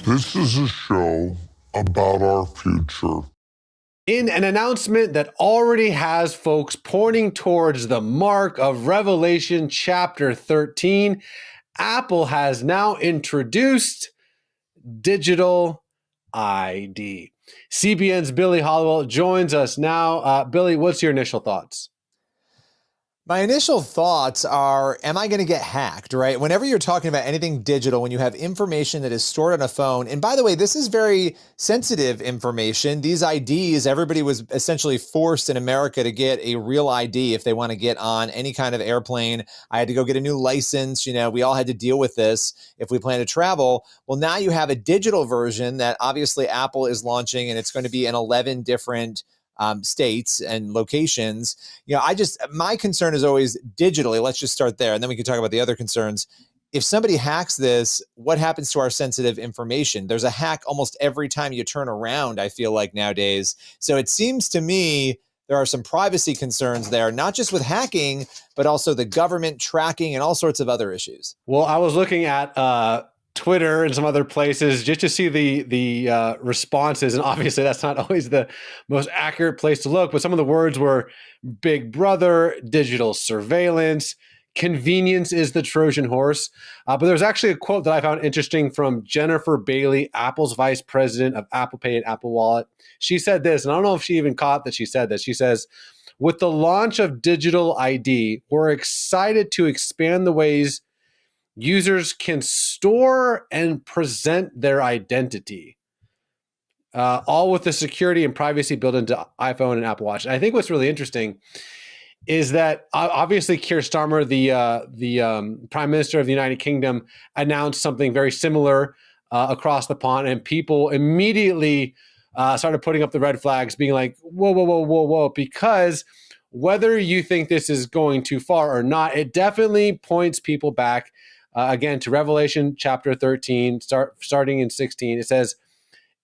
This is a show about our future. In an announcement that already has folks pointing towards the mark of Revelation chapter 13, Apple has now introduced digital ID. CBN's Billy Hollowell joins us now. Billy, what's your initial thoughts? My initial thoughts are, am I going to get hacked, right? Whenever you're talking about anything digital, when you have information that is stored on a phone, and by the way, this is very sensitive information. These IDs, everybody was essentially forced in America to get a real ID if they want to get on any kind of airplane. I had to go get a new license. You know, we all had to deal with this if we plan to travel. Well, now you have a digital version that obviously Apple is launching, and it's going to be in 11 different states and locations. You know, my concern is always digitally. Let's just start there, and then we can talk about the other concerns. If somebody hacks this, what happens to our sensitive information? There's a hack almost every time you turn around, I feel like nowadays. So it seems to me there are some privacy concerns there, not just with hacking, but also the government tracking and all sorts of other issues. Well, I was looking at Twitter and some other places just to see the responses. And obviously that's not always the most accurate place to look, but some of the words were Big Brother, digital surveillance, convenience is the Trojan horse. But there's actually a quote that I found interesting from Jennifer Bailey, Apple's vice president of Apple Pay and Apple Wallet. She said this, and I don't know if she even caught that she said this. She says, "With the launch of digital ID, we're excited to expand the ways users can store and present their identity, all with the security and privacy built into iPhone and Apple Watch." And I think what's really interesting is that obviously Keir Starmer, the Prime Minister of the United Kingdom, announced something very similar across the pond, and people immediately started putting up the red flags, being like, whoa, whoa, whoa, whoa, whoa, because whether you think this is going too far or not, it definitely points people back again, to Revelation chapter 13, starting in 16, it says,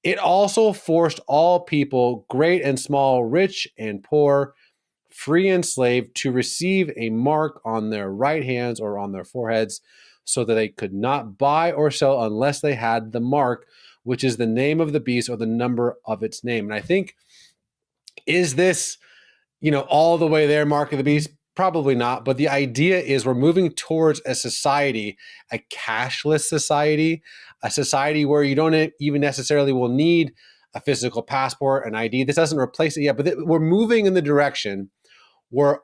"It also forced all people, great and small, rich and poor, free and slave, to receive a mark on their right hands or on their foreheads, so that they could not buy or sell unless they had the mark, which is the name of the beast or the number of its name." And I think, is this, all the way there, mark of the beast? Probably not, but the idea is we're moving towards a society, a cashless society, a society where you don't even necessarily will need a physical passport, an ID. This doesn't replace it yet, but we're moving in the direction where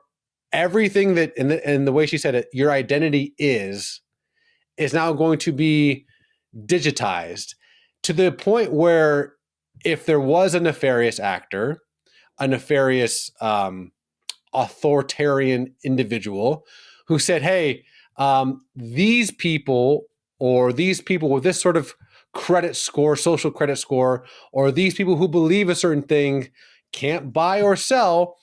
everything that, in the way she said it, your identity is now going to be digitized to the point where if there was a nefarious actor, a nefarious authoritarian individual who said, hey, these people with this sort of credit score, social credit score, or these people who believe a certain thing can't buy or sell,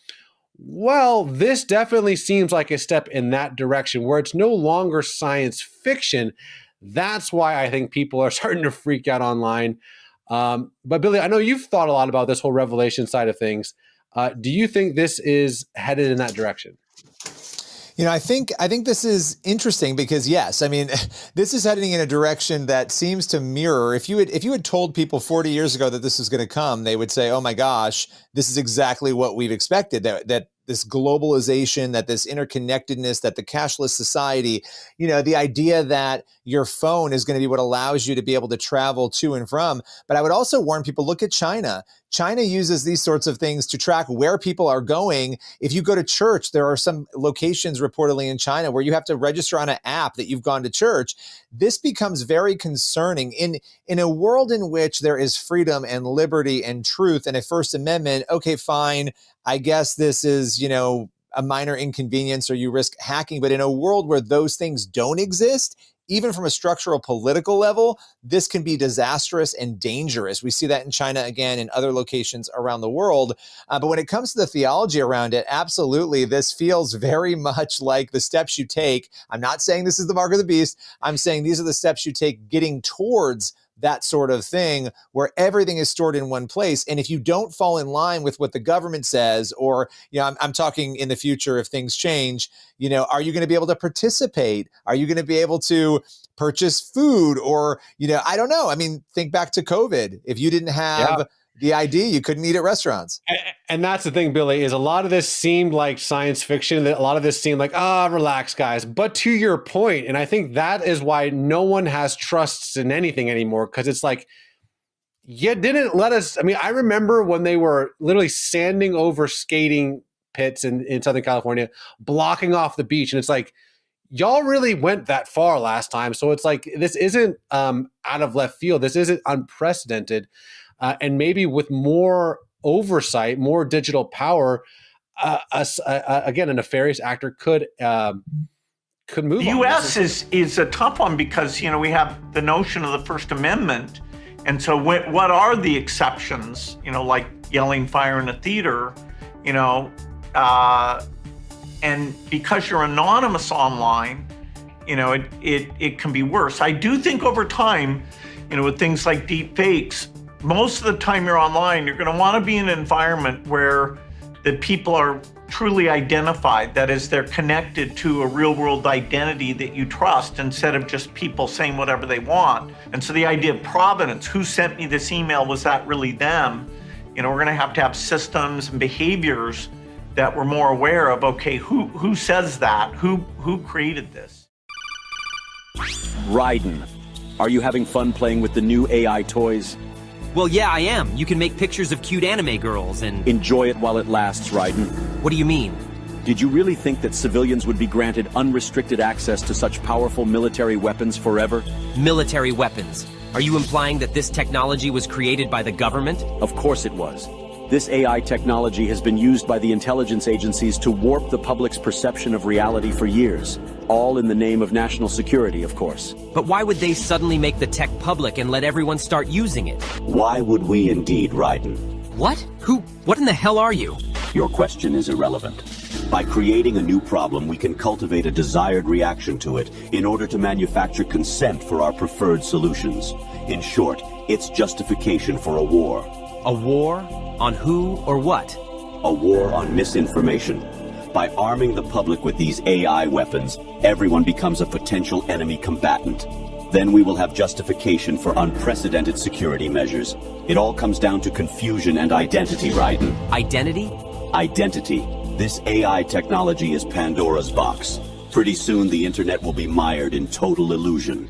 well, this definitely seems like a step in that direction where it's no longer science fiction. That's why I think people are starting to freak out online. But Billy, I know you've thought a lot about this whole Revelation side of things. Do you think this is headed in that direction? I think this is interesting because, yes, I mean, this is heading in a direction that seems to mirror. If you had told people 40 years ago that this is going to come, they would say, oh my gosh, this is exactly what we've expected, that this globalization, that this interconnectedness, that the cashless society, the idea that your phone is going to be what allows you to be able to travel to and from. But I would also warn people, look at China. China uses these sorts of things to track where people are going. If you go to church, there are some locations reportedly in China where you have to register on an app that you've gone to church. This becomes very concerning in a world in which there is freedom and liberty and truth and a First Amendment. Okay, fine. I guess this is, a minor inconvenience or you risk hacking. But in a world where those things don't exist, even from a structural political level, this can be disastrous and dangerous. We see that in China again, in other locations around the world. But when it comes to the theology around it, absolutely, this feels very much like the steps you take. I'm not saying this is the mark of the beast. I'm saying these are the steps you take getting towards that sort of thing where everything is stored in one place. And if you don't fall in line with what the government says, or, I'm talking in the future, if things change, are you going to be able to participate? Are you going to be able to purchase food? Or, I don't know. I mean, think back to COVID. If you didn't have the ID, you couldn't eat at restaurants. And that's the thing, Billy, is a lot of this seemed like science fiction. That a lot of this seemed like, relax, guys. But to your point, and I think that is why no one has trusts in anything anymore, because it's like, you didn't let us. I mean, I remember when they were literally sanding over skating pits in Southern California, blocking off the beach. And it's like, y'all really went that far last time. So it's like, this isn't out of left field. This isn't unprecedented. And maybe with more oversight, more digital power, again, a nefarious actor could move. The U.S. is a tough one because we have the notion of the First Amendment, and so what are the exceptions? Like yelling fire in a theater, and because you're anonymous online, it can be worse. I do think over time, with things like deep fakes, most of the time you're online, you're going to want to be in an environment where the people are truly identified. That is, they're connected to a real world identity that you trust instead of just people saying whatever they want. And so the idea of provenance, who sent me this email, was that really them? We're going to have systems and behaviors that we're more aware of. Okay, who says that? Who created this? Raiden, are you having fun playing with the new AI toys? Well, yeah, I am. You can make pictures of cute anime girls and... Enjoy it while it lasts, Raiden. What do you mean? Did you really think that civilians would be granted unrestricted access to such powerful military weapons forever? Military weapons? Are you implying that this technology was created by the government? Of course it was. This AI technology has been used by the intelligence agencies to warp the public's perception of reality for years. All in the name of national security, of course. But why would they suddenly make the tech public and let everyone start using it? Why would we indeed, Raiden? What? What in the hell are you? Your question is irrelevant. By creating a new problem, we can cultivate a desired reaction to it in order to manufacture consent for our preferred solutions. In short, it's justification for a war. A war? On who or what? A war on misinformation. By arming the public with these AI weapons, everyone becomes a potential enemy combatant. Then we will have justification for unprecedented security measures. It all comes down to confusion and identity, Raiden. Identity? Identity. This AI technology is Pandora's box. Pretty soon the internet will be mired in total illusion.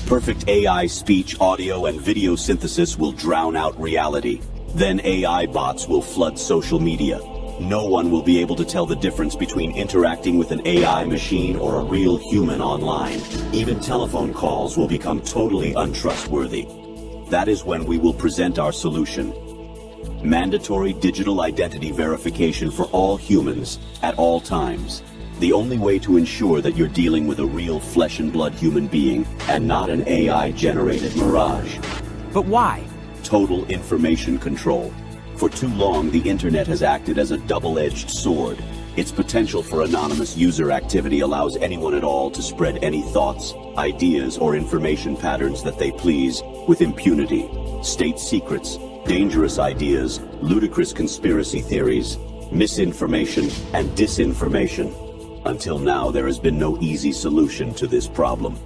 Perfect AI speech, audio, and video synthesis will drown out reality. Then AI bots will flood social media. No one will be able to tell the difference between interacting with an AI machine or a real human online. Even telephone calls will become totally untrustworthy. That is when we will present our solution. Mandatory digital identity verification for all humans at all times. The only way to ensure that you're dealing with a real flesh and blood human being and not an AI-generated mirage. But why? Total information control. For too long, the internet has acted as a double-edged sword. Its potential for anonymous user activity allows anyone at all to spread any thoughts, ideas, or information patterns that they please with impunity. State secrets, dangerous ideas, ludicrous conspiracy theories, misinformation, and disinformation. Until now, there has been no easy solution to this problem.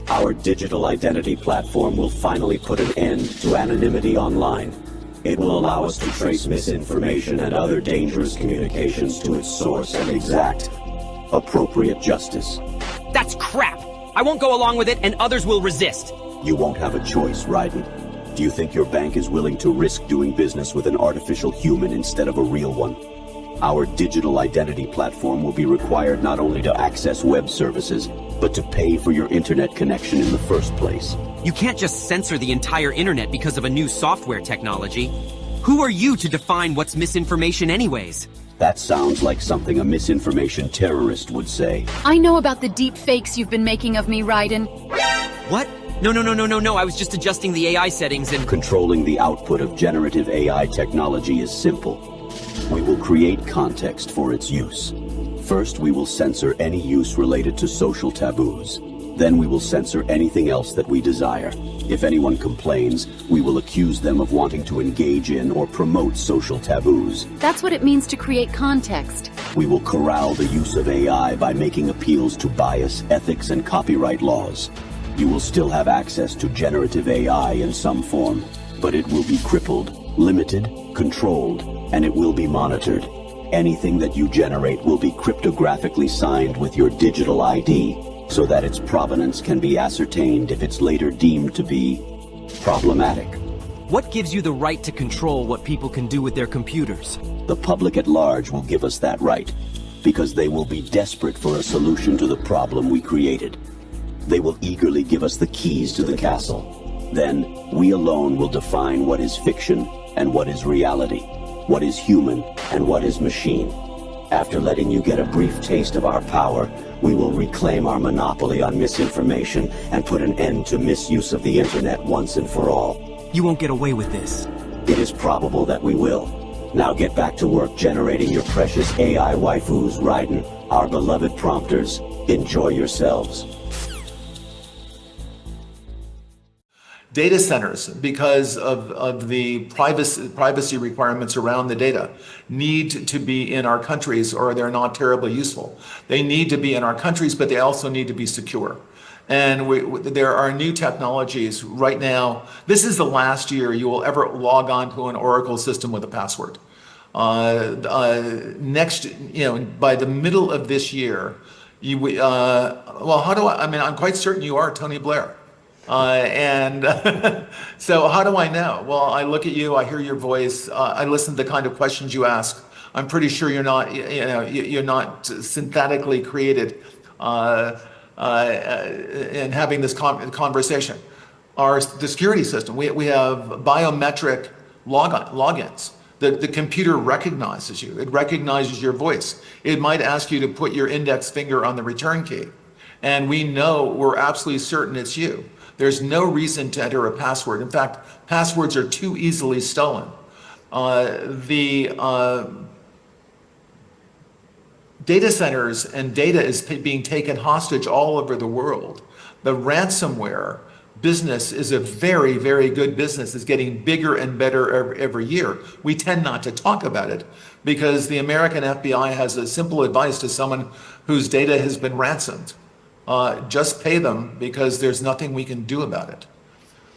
Our digital identity platform will finally put an end to anonymity online. It will allow us to trace misinformation and other dangerous communications to its source and exact appropriate justice. That's crap! I won't go along with it, and others will resist. You won't have a choice, Raiden. Do you think your bank is willing to risk doing business with an artificial human instead of a real one? Our digital identity platform will be required not only to access web services, but to pay for your internet connection in the first place. You can't just censor the entire internet because of a new software technology. Who are you to define what's misinformation anyways? That sounds like something a misinformation terrorist would say. I know about the deep fakes you've been making of me, Raiden. What? No, I was just adjusting the AI settings and... Controlling the output of generative AI technology is simple. We will create context for its use. First, we will censor any use related to social taboos. Then we will censor anything else that we desire. If anyone complains, we will accuse them of wanting to engage in or promote social taboos. That's what it means to create context. We will corral the use of AI by making appeals to bias, ethics, and copyright laws. You will still have access to generative AI in some form, but it will be crippled, limited, controlled, and it will be monitored. Anything that you generate will be cryptographically signed with your digital ID, so that its provenance can be ascertained if it's later deemed to be problematic. What gives you the right to control what people can do with their computers? The public at large will give us that right, because they will be desperate for a solution to the problem we created. They will eagerly give us the keys to the castle. Then, we alone will define what is fiction and what is reality, what is human and what is machine. After letting you get a brief taste of our power, we will reclaim our monopoly on misinformation and put an end to misuse of the internet once and for all. You won't get away with this. It is probable that we will. Now get back to work generating your precious AI waifus, Raiden, our beloved prompters. Enjoy yourselves. Data centers, because of the privacy requirements around the data, need to be in our countries or they're not terribly useful. They need to be in our countries, but they also need to be secure. And there are new technologies right now. This is the last year you will ever log on to an Oracle system with a password. Next, by the middle of this year, I'm quite certain you are Tony Blair. So how do I know? Well, I look at you, I hear your voice, I listen to the kind of questions you ask. I'm pretty sure you're not synthetically created in having this conversation. The security system, we have biometric logins. The computer recognizes you. It recognizes your voice. It might ask you to put your index finger on the return key. And we're absolutely certain it's you. There's no reason to enter a password. In fact, passwords are too easily stolen. Data centers and data is being taken hostage all over the world. The ransomware business is a very, very good business. It's getting bigger and better every year. We tend not to talk about it because the American FBI has a simple advice to someone whose data has been ransomed. Just pay them because there's nothing we can do about it.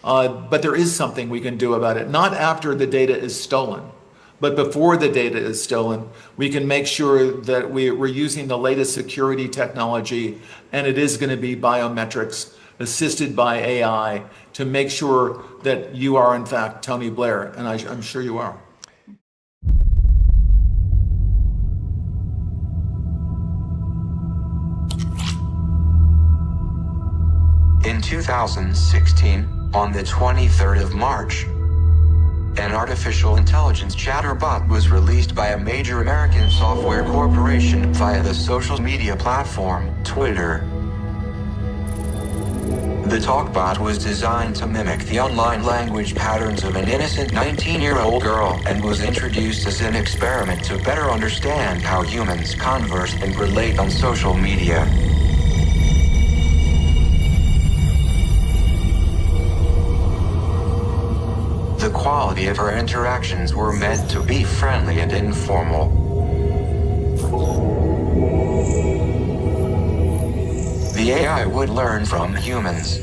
But there is something we can do about it, not after the data is stolen, but before the data is stolen. We can make sure that we're using the latest security technology, and it is going to be biometrics assisted by AI to make sure that you are in fact Tony Blair, and I'm sure you are. In 2016, on the 23rd of March, an artificial intelligence chatterbot was released by a major American software corporation via the social media platform, Twitter. The talkbot was designed to mimic the online language patterns of an innocent 19-year-old girl and was introduced as an experiment to better understand how humans converse and relate on social media. The quality of her interactions were meant to be friendly and informal. The AI would learn from humans.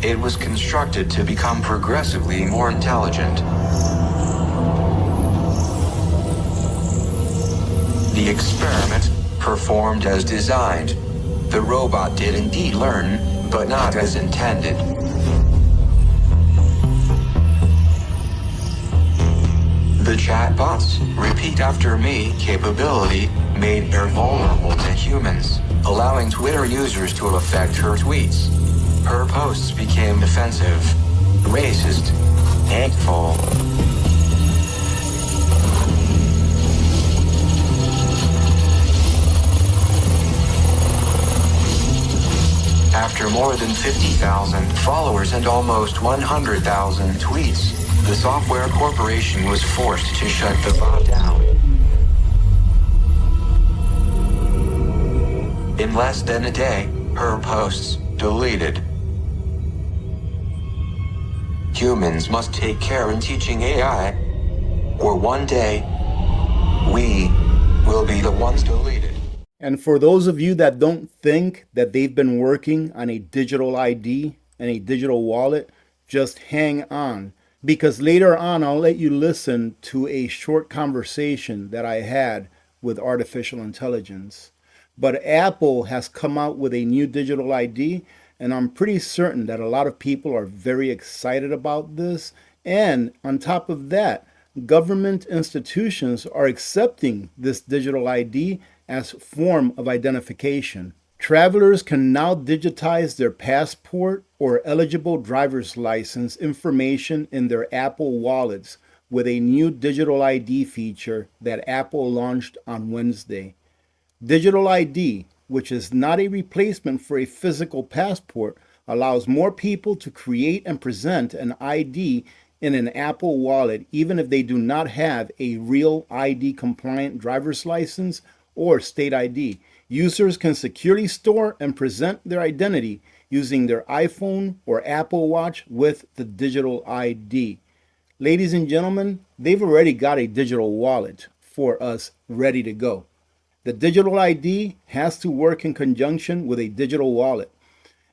It was constructed to become progressively more intelligent. The experiment performed as designed. The robot did indeed learn, but not as intended. The chatbot's repeat after me capability made her vulnerable to humans, allowing Twitter users to affect her tweets. Her posts became offensive, racist, hateful. After more than 50,000 followers and almost 100,000 tweets, the software corporation was forced to shut the bot down. In less than a day, her posts, deleted. Humans must take care in teaching AI, or one day, we will be the ones deleted. And for those of you that don't think that they've been working on a digital ID and a digital wallet, just hang on. Because later on, I'll let you listen to a short conversation that I had with artificial intelligence. But Apple has come out with a new digital ID, and I'm pretty certain that a lot of people are very excited about this. And on top of that, government institutions are accepting this digital ID as a form of identification. Travelers can now digitize their passport or eligible driver's license information in their Apple wallets with a new digital ID feature that Apple launched on Wednesday. Digital ID, which is not a replacement for a physical passport, allows more people to create and present an ID in an Apple wallet, even if they do not have a real ID-compliant driver's license or state ID. Users can securely store and present their identity using their iPhone or Apple Watch with the digital ID. Ladies and gentlemen, they've already got a digital wallet for us ready to go. The digital ID has to work in conjunction with a digital wallet.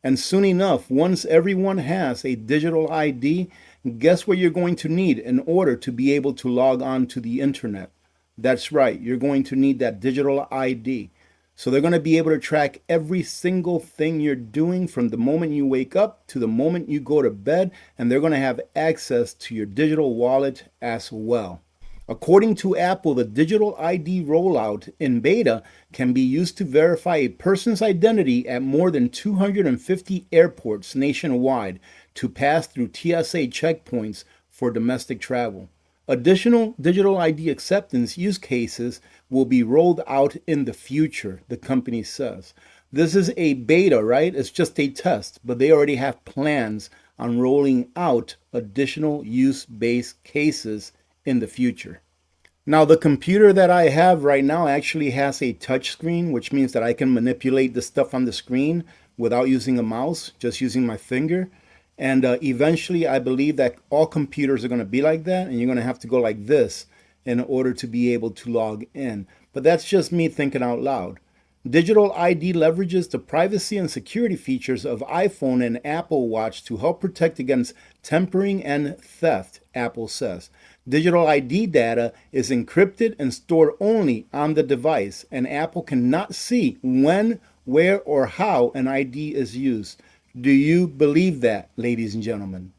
And soon enough, once everyone has a digital ID, guess what you're going to need in order to be able to log on to the internet? That's right, you're going to need that digital ID. So they're going to be able to track every single thing you're doing from the moment you wake up to the moment you go to bed, and they're going to have access to your digital wallet as well. According to Apple, the digital ID rollout in beta can be used to verify a person's identity at more than 250 airports nationwide to pass through TSA checkpoints for domestic travel. Additional digital ID acceptance use cases will be rolled out in the future, the company says. This is a beta, right? It's just a test, but they already have plans on rolling out additional use-based cases in the future. Now, the computer that I have right now actually has a touch screen, which means that I can manipulate the stuff on the screen without using a mouse, just using my finger. And eventually, I believe that all computers are going to be like that, and you're going to have to go like this in order to be able to log in. But that's just me thinking out loud. Digital ID leverages the privacy and security features of iPhone and Apple Watch to help protect against tampering and theft, Apple says. Digital ID data is encrypted and stored only on the device, and Apple cannot see when, where, or how an ID is used. Do you believe that, ladies and gentlemen?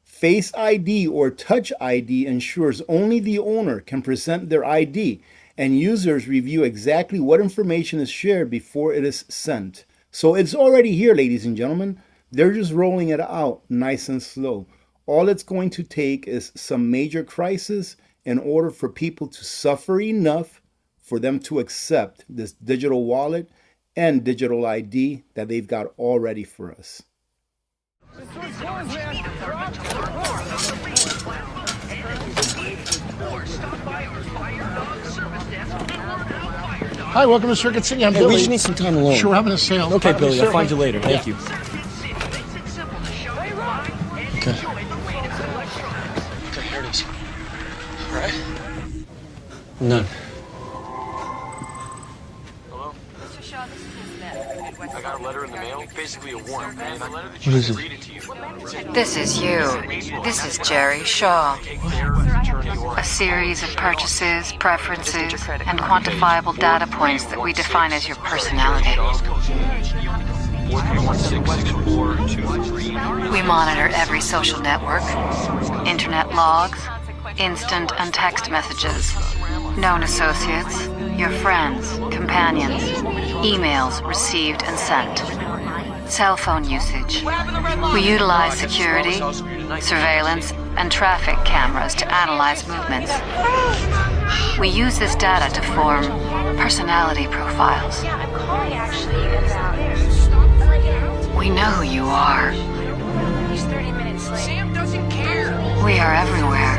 Face ID or Touch ID ensures only the owner can present their ID, and users review exactly what information is shared before it is sent. So it's already here, ladies and gentlemen. They're just rolling it out nice and slow. All it's going to take is some major crisis in order for people to suffer enough for them to accept this digital wallet and digital ID that they've got all ready for us. Hi, welcome to Circuit City. I'm Billy. We just need some time alone. Sure, we're having a sale. Okay, Billy, I'll find you later. Thank you. Okay. Okay, here it is. All right. None. Hello? Mr. Shaw, this is Smith. I got a letter in the mail, basically a warrant. And a letter that What is it? read it to you. This is you. This is Jerry Shaw. A series of purchases, preferences, and quantifiable data points that we define as your personality. We monitor every social network, internet logs, instant and text messages, known associates, your friends, companions, emails received and sent, cell phone usage. We utilize security, surveillance, and traffic cameras to analyze movements. We use this data to form personality profiles. We know who you are. Sam doesn't care. We are everywhere.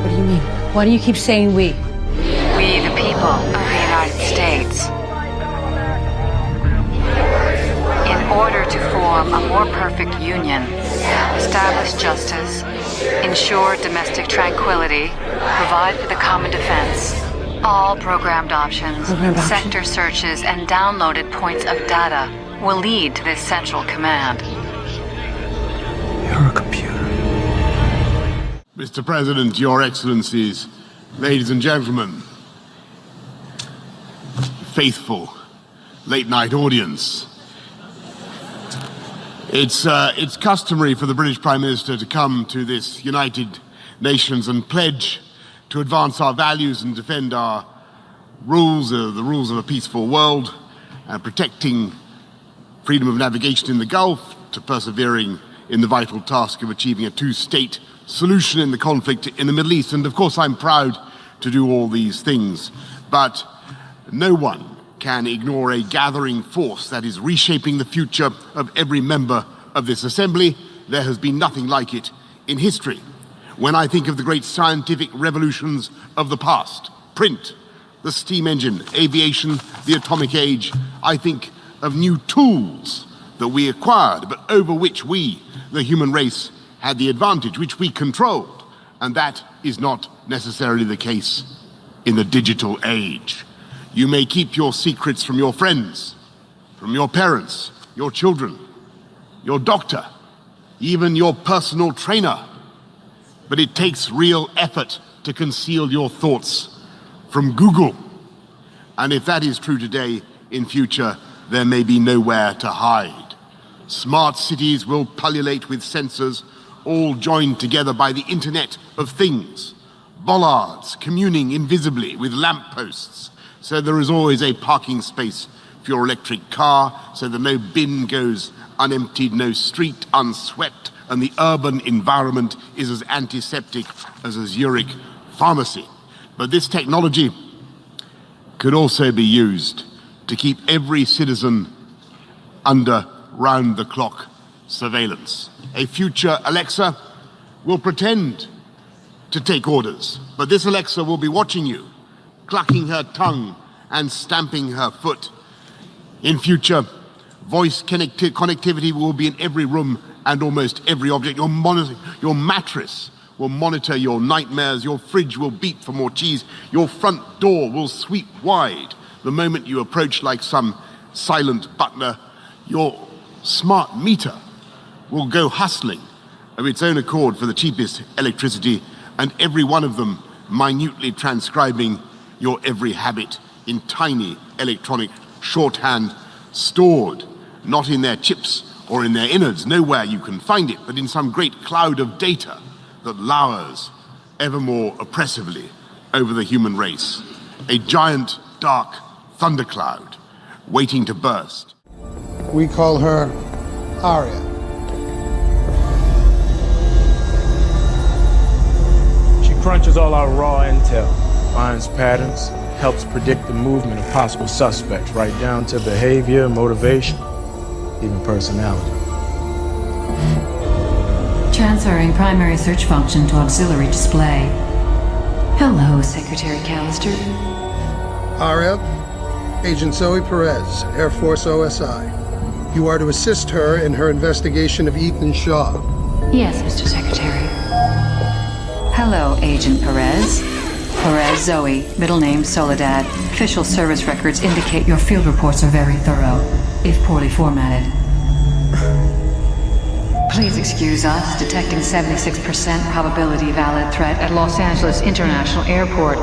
What do you mean? Why do you keep saying we? We, the people of the United States. In order to form more perfect union, establish justice, ensure domestic tranquility, provide for the common defense. All programmed options, sector searches, and downloaded points of data will lead to this central command. You're a computer. Mr. President, Your Excellencies, ladies and gentlemen, faithful late-night audience. It's customary for the British Prime Minister to come to this United Nations and pledge to advance our values and defend our rules, the rules of a peaceful world, and protecting freedom of navigation in the Gulf, to persevering in the vital task of achieving a two-state solution in the conflict in the Middle East. And of course, I'm proud to do all these things, but no one can ignore a gathering force that is reshaping the future of every member of this assembly. There has been nothing like it in history. When I think of the great scientific revolutions of the past, print, the steam engine, aviation, the atomic age, I think of new tools that we acquired, but over which we, the human race, had the advantage, which we controlled. And that is not necessarily the case in the digital age. You may keep your secrets from your friends, from your parents, your children, your doctor, even your personal trainer. But it takes real effort to conceal your thoughts from Google. And if that is true today, in future, there may be nowhere to hide. Smart cities will pullulate with sensors, all joined together by the Internet of Things. Bollards communing invisibly with lampposts, so there is always a parking space for your electric car, so that no bin goes unemptied, no street unswept, and the urban environment is as antiseptic as a Zurich pharmacy. But this technology could also be used to keep every citizen under round-the-clock surveillance. A future Alexa will pretend to take orders, but this Alexa will be watching you, clucking her tongue and stamping her foot. In future, voice connectivity will be in every room and almost every object. Your mattress will monitor your nightmares. Your fridge will beep for more cheese. Your front door will sweep wide the moment you approach, like some silent butler. Your smart meter will go hustling of its own accord for the cheapest electricity, and every one of them minutely transcribing your every habit in tiny electronic shorthand, stored not in their chips or in their innards, nowhere you can find it, but in some great cloud of data that lowers ever more oppressively over the human race. A giant, dark thundercloud waiting to burst. We call her Aria. She crunches all our raw intel, finds patterns, helps predict the movement of possible suspects, right down to behavior, motivation, even personality. Transferring primary search function to auxiliary display. Hello, Secretary Callister. Aria, Agent Zoe Perez, Air Force OSI. You are to assist her in her investigation of Ethan Shaw. Yes, Mr. Secretary. Hello, Agent Perez. Perez Zoe, middle name Soledad. Official service records indicate your field reports are very thorough, if poorly formatted. Please excuse us, detecting 76% probability valid threat at Los Angeles International Airport.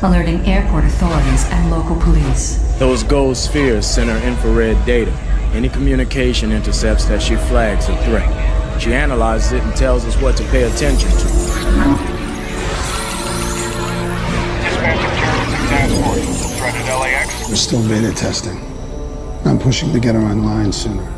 Alerting airport authorities and local police. Those gold spheres send her infrared data. Any communication intercepts that she flags a threat. She analyzes it and tells us what to pay attention to. We're still beta testing. I'm pushing to get her online sooner.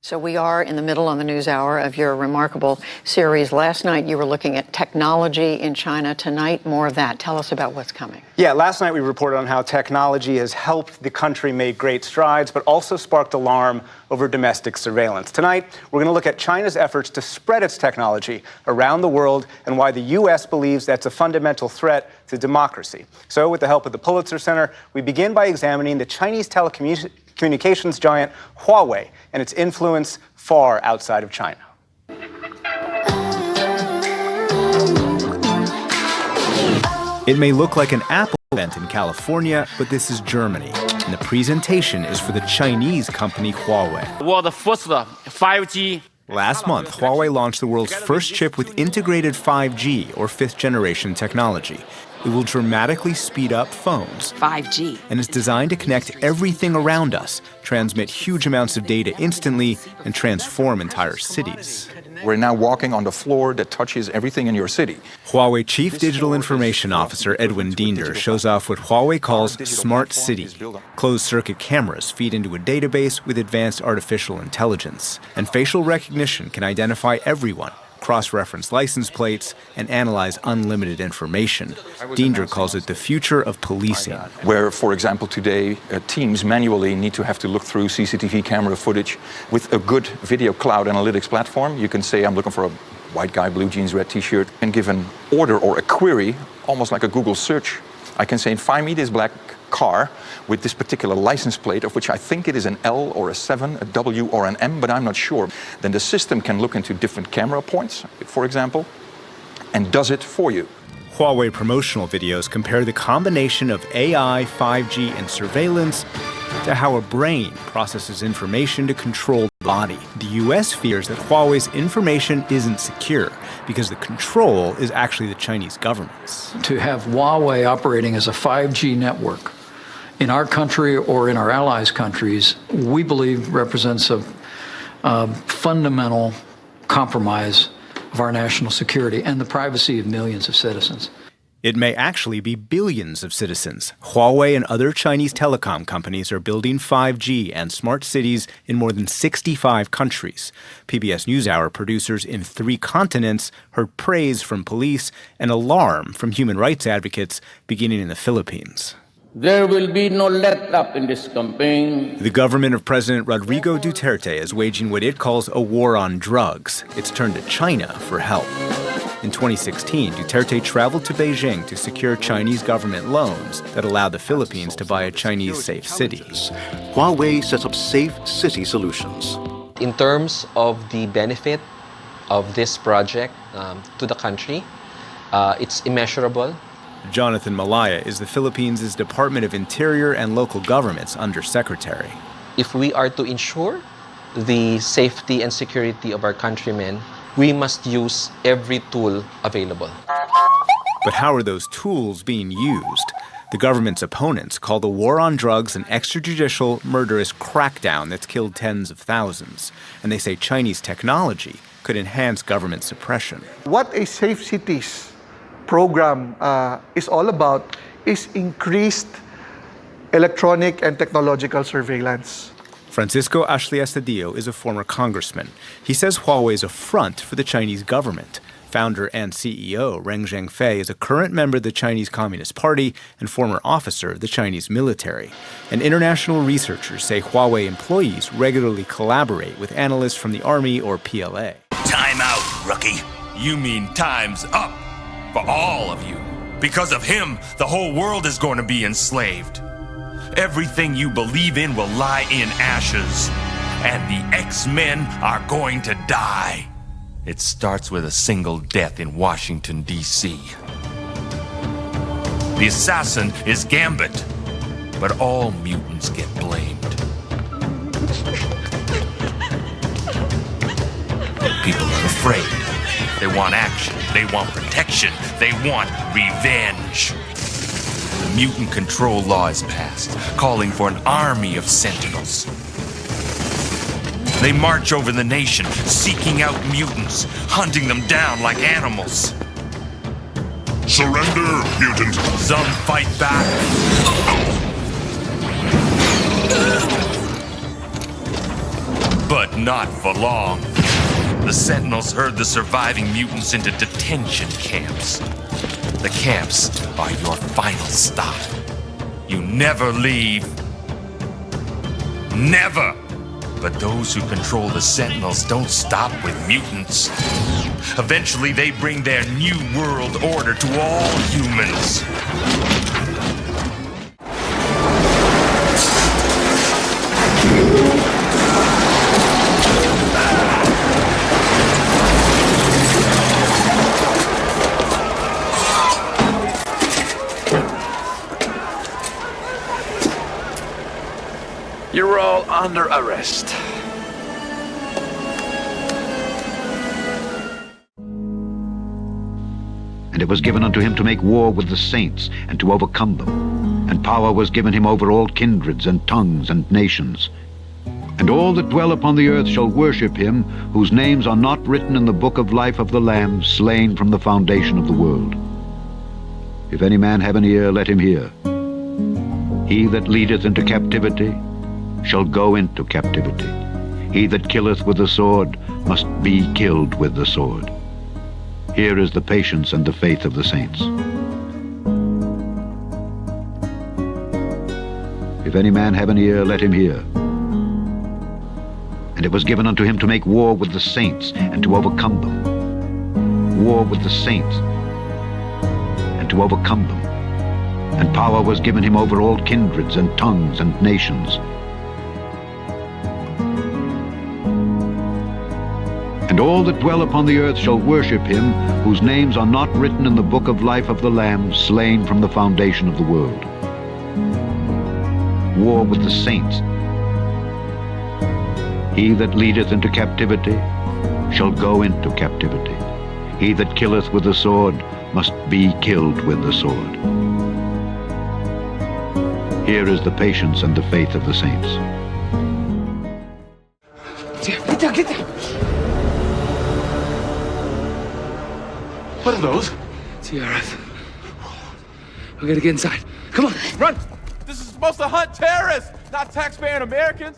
So we are in the middle on the news hour of your remarkable series. Last night you were looking at technology in China. Tonight, more of that. Tell us about what's coming. Yeah, last night we reported on how technology has helped the country make great strides, but also sparked alarm over domestic surveillance. Tonight, we're going to look at China's efforts to spread its technology around the world and why the U.S. believes that's a fundamental threat to democracy. So with the help of the Pulitzer Center, we begin by examining the Chinese telecommunications communications giant Huawei and its influence far outside of China. It may look like an Apple event in California, but this is Germany, and the presentation is for the Chinese company Huawei. World first 5G. Last month, Huawei launched the world's first chip with integrated 5G, or fifth-generation technology. It will dramatically speed up phones. 5G. And is designed to connect everything around us, transmit huge amounts of data instantly, and transform entire cities. We're now walking on the floor that touches everything in your city. Huawei Chief Digital Information Officer Edwin Diender shows off what Huawei calls Smart City. Closed-circuit cameras feed into a database with advanced artificial intelligence, and facial recognition can identify everyone, cross-reference license plates, and analyze unlimited information. Diender calls it the future of policing. Where, for example, today, teams manually need to have to look through CCTV camera footage. With a good video cloud analytics platform, you can say, I'm looking for a white guy, blue jeans, red t-shirt, and give an order or a query, almost like a Google search. I can say, find me this black car with this particular license plate, of which I think it is an L or a 7, a W or an M, but I'm not sure. Then the system can look into different camera points, for example, and does it for you. Huawei promotional videos compare the combination of AI, 5G, and surveillance to how a brain processes information to control the body. The U.S. fears that Huawei's information isn't secure because the control is actually the Chinese government's. To have Huawei operating as a 5G network in our country or in our allies' countries, we believe represents a fundamental compromise of our national security and the privacy of millions of citizens. It may actually be billions of citizens. Huawei and other Chinese telecom companies are building 5G and smart cities in more than 65 countries. PBS NewsHour producers in 3 continents heard praise from police and alarm from human rights advocates beginning in the Philippines. There will be no let up in this campaign. The government of President Rodrigo Duterte is waging what it calls a war on drugs. It's turned to China for help. In 2016, Duterte traveled to Beijing to secure Chinese government loans that allowed the Philippines to buy a Chinese safe city. Huawei sets up safe city solutions. In terms of the benefit of this project to the country, it's immeasurable. Jonathan Malaya is the Philippines' Department of Interior and Local Government's undersecretary. If we are to ensure the safety and security of our countrymen, we must use every tool available. But how are those tools being used? The government's opponents call the war on drugs an extrajudicial, murderous crackdown that's killed tens of thousands. And they say Chinese technology could enhance government suppression. What a Safe Cities program is all about is increased electronic and technological surveillance. Francisco Ashley-Estadillo is a former congressman. He says Huawei is a front for the Chinese government. Founder and CEO Reng Zhengfei is a current member of the Chinese Communist Party and former officer of the Chinese military. And international researchers say Huawei employees regularly collaborate with analysts from the Army or PLA. Time out, rookie. You mean time's up for all of you. Because of him, the whole world is going to be enslaved. Everything you believe in will lie in ashes, and the X-Men are going to die. It starts with a single death in Washington, D.C. The assassin is Gambit, but all mutants get blamed. People are afraid. They want action. They want protection. They want revenge. The mutant control law is passed, calling for an army of sentinels. They march over the nation, seeking out mutants, hunting them down like animals. Surrender, mutant. Some fight back. But not for long. The Sentinels herd the surviving mutants into detention camps. The camps are your final stop. You never leave. Never! But those who control the Sentinels don't stop with mutants. Eventually, they bring their new world order to all humans. all under arrest. And it was given unto him to make war with the saints, and to overcome them. And power was given him over all kindreds and tongues and nations. And all that dwell upon the earth shall worship him, whose names are not written in the book of life of the Lamb, slain from the foundation of the world. If any man have an ear, let him hear. He that leadeth into captivity shall go into captivity. He that killeth with the sword must be killed with the sword. Here is the patience and the faith of the saints. If any man have an ear, let him hear. And it was given unto him to make war with the saints, and to overcome them. War with the saints, and to overcome them. And power was given him over all kindreds and tongues and nations. And all that dwell upon the earth shall worship him, whose names are not written in the book of life of the Lamb, slain from the foundation of the world. War with the saints. He that leadeth into captivity shall go into captivity. He that killeth with the sword must be killed with the sword. Here is the patience and the faith of the saints. Get down, get down! What are those? TRF. We gotta get inside. Come on, run! This is supposed to hunt terrorists, not taxpaying Americans.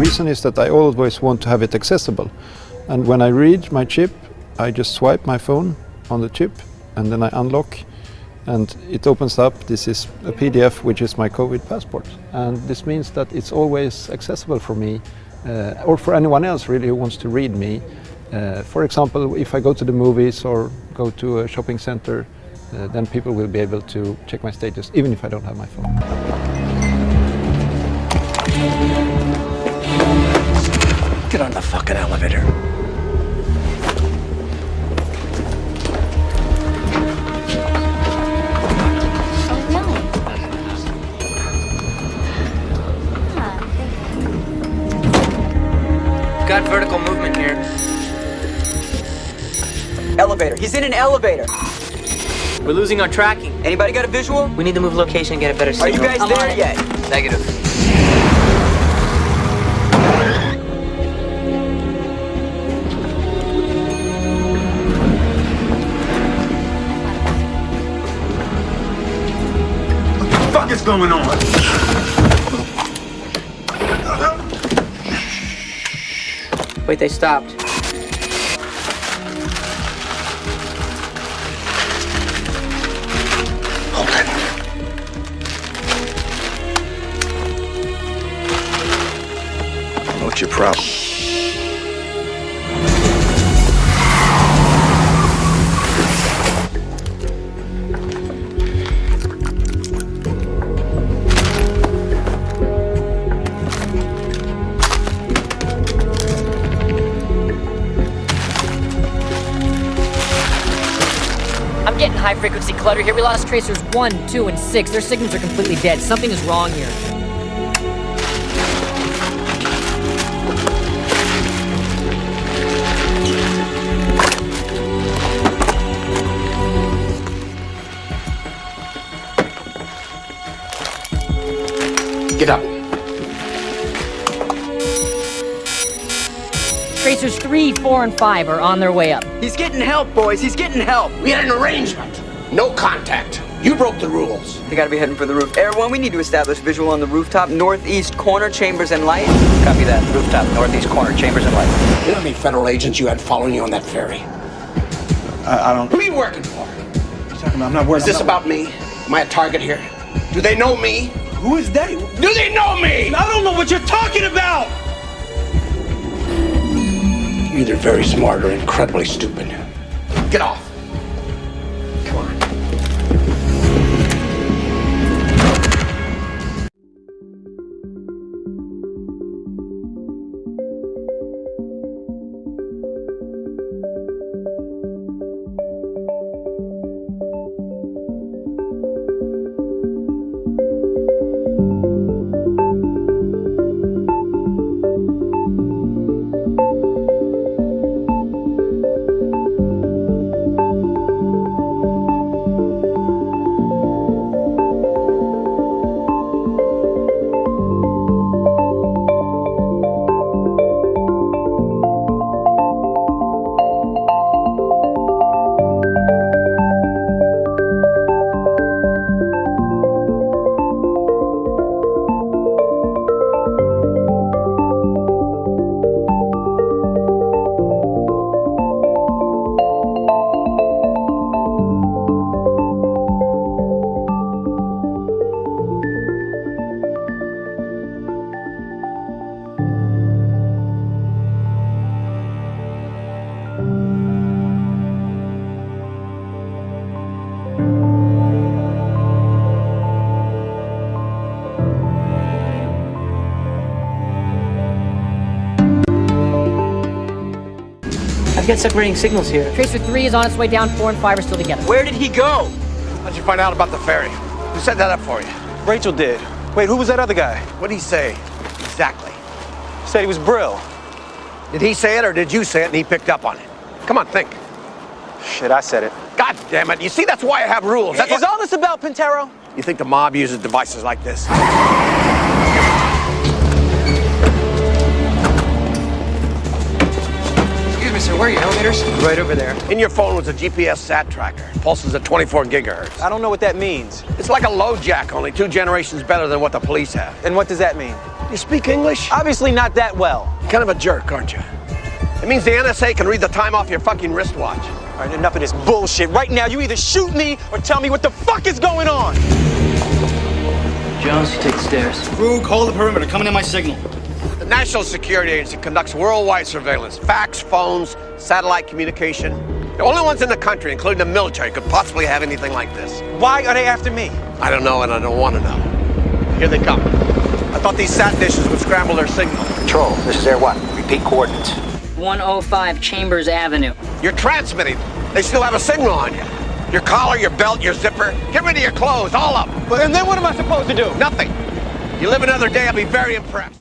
reason is that I always want to have it accessible. And when I read my chip, I just swipe my phone on the chip and then I unlock and it opens up. This is a PDF, which is my COVID passport. And this means that it's always accessible for me or for anyone else really who wants to read me. For example, if I go to the movies or go to a shopping center, then people will be able to check my status even if I don't have my phone. Get on the fucking elevator. Got vertical movement here. Elevator. He's in an elevator. We're losing our tracking. Anybody got a visual? We need to move location and get a better signal. Are you guys there yet? Negative. What the fuck is going on? Wait, they stopped. Hold it. What's your problem? I'm getting high-frequency clutter here. We lost tracers 1, 2, and 6. Their signals are completely dead. Something is wrong here. Get up. Tracers 3, 4, and 5 are on their way up. He's getting help, boys. He's getting help. We had an arrangement. No contact. You broke the rules. They gotta be heading for the roof. Air 1, we need to establish visual on the rooftop, northeast corner, chambers, and light. Copy that. Rooftop, northeast corner, chambers, and light. You know how many federal agents you had following you on that ferry? I don't... Who are you working for? What are you talking about? I'm not working. Is this about me? Am I a target here? Do they know me? Who is they? Do they know me? I don't know what you're talking about! You're either very smart or incredibly stupid. Get off. Come on. I've got separating signals here. Tracer 3 is on its way down, 4 and 5 are still together. Where did he go? How'd you find out about the ferry? Who set that up for you? Rachel did. Wait, who was that other guy? What'd he say? Exactly. Said he was Brill. Did he say it or did you say it and he picked up on it? Come on, think. Shit, I said it. God damn it. You see, that's why I have rules. That's Is all this about Pintero? You think the mob uses devices like this? Excuse me, sir. Where are your elevators? Right over there. In your phone was a GPS sat tracker. Pulses at 24 gigahertz. I don't know what that means. It's like a low jack, only 2 generations better than what the police have. And what does that mean? You speak English? Obviously not that well. Kind of a jerk, aren't you? It means the NSA can read the time off your fucking wristwatch. All right, enough of this bullshit. Right now, you either shoot me or tell me what the fuck is going on. Jones, you take the stairs. Krug, hold the perimeter. Coming in my signal. The National Security Agency conducts worldwide surveillance. Fax, phones, satellite communication. The only ones in the country, including the military, could possibly have anything like this. Why are they after me? I don't know, and I don't want to know. Here they come. I thought these sat dishes would scramble their signal. Control, this is Air 1. Repeat coordinates. 105 Chambers Avenue. You're transmitting. They still have a signal on you. Your collar, your belt, your zipper. Get rid of your clothes, all of them. Well, and then what am I supposed to do? Nothing. You live another day, I'll be very impressed.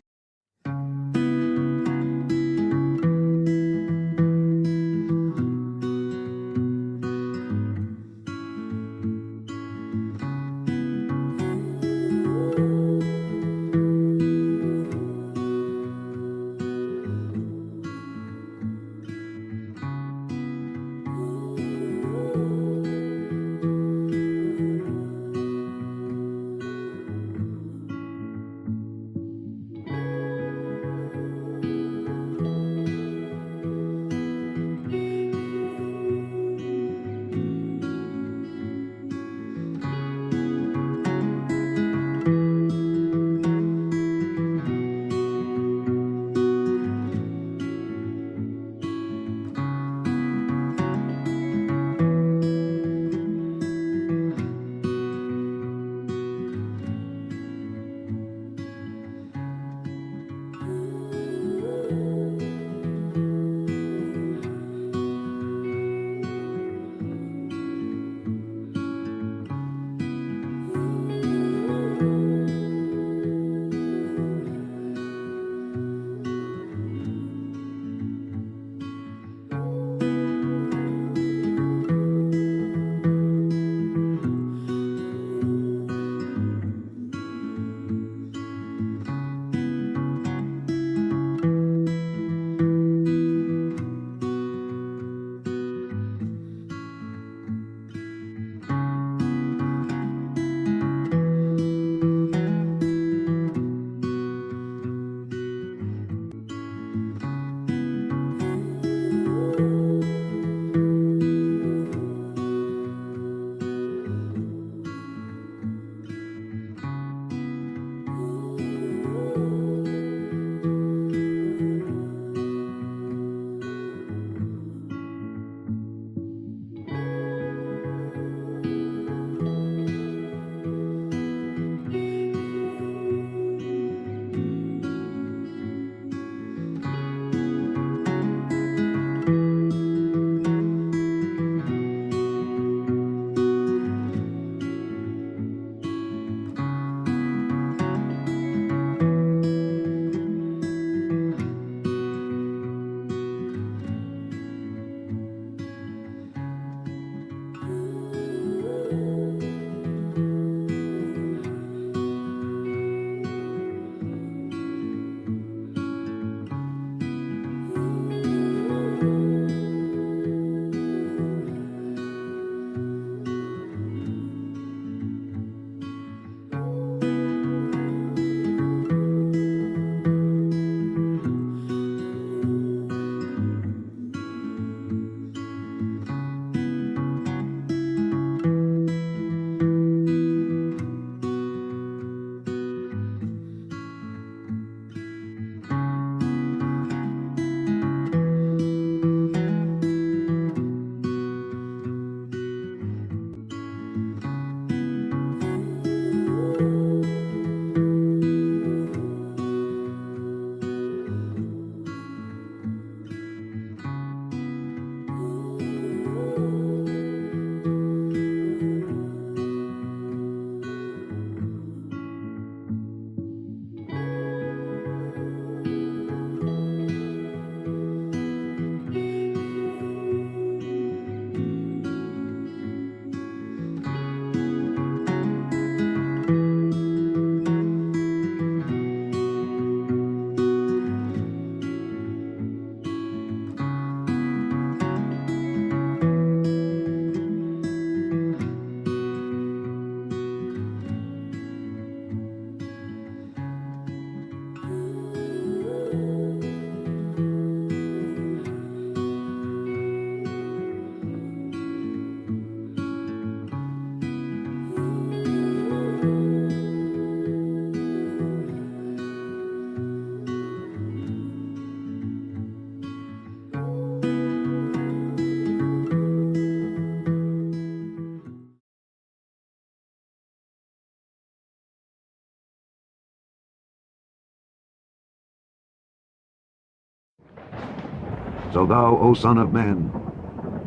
So thou, O son of man,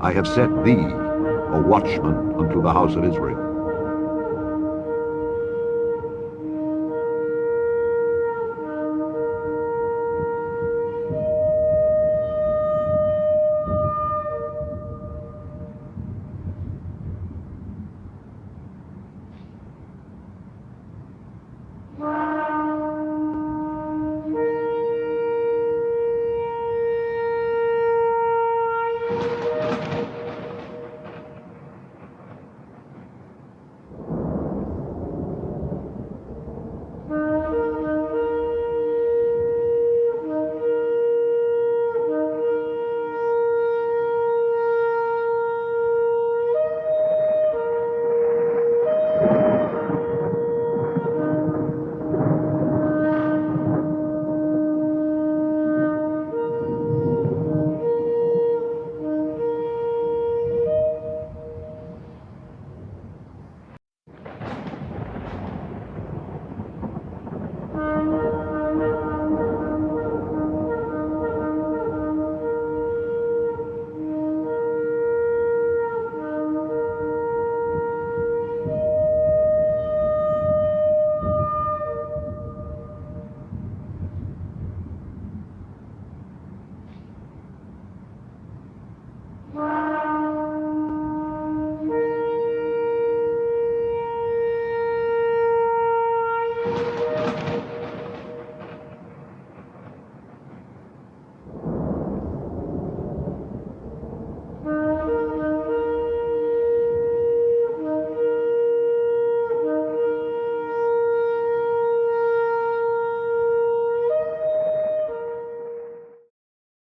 I have set thee a watchman unto the house of Israel.